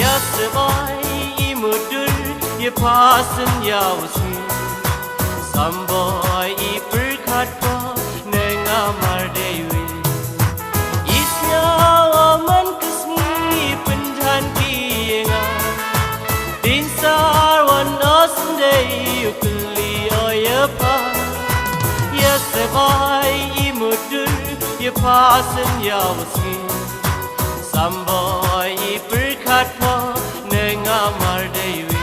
Ya sebai imudul ye pasen yausi Samboy I berkat po nengamar dewi Isnya aman kesni penjan kienga Dinsar wan osndei ukli oya pa Ya sebai imudul ye pasen yausi Samboy I berkat po nengamar dewi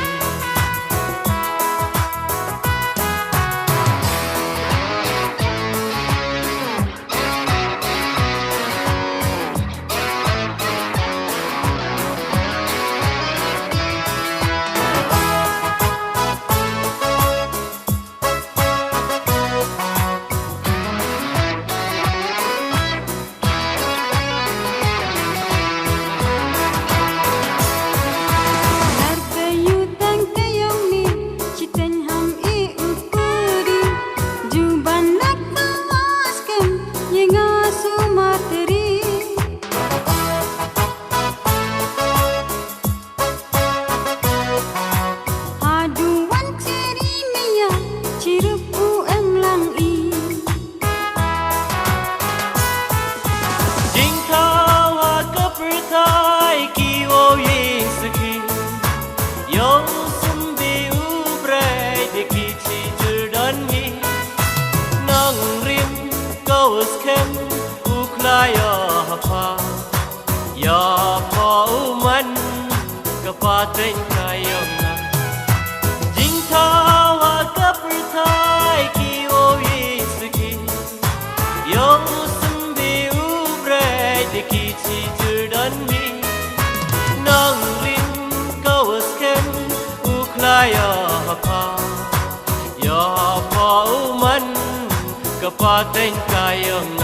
Ken uklaya hapa ya pauman kapaten kayona jingtawa kapertai kiwo yisiki yong sembi ubrai dikici jordan mi nang rin kawas ken uklaya hapa ya pauman kapaten kayong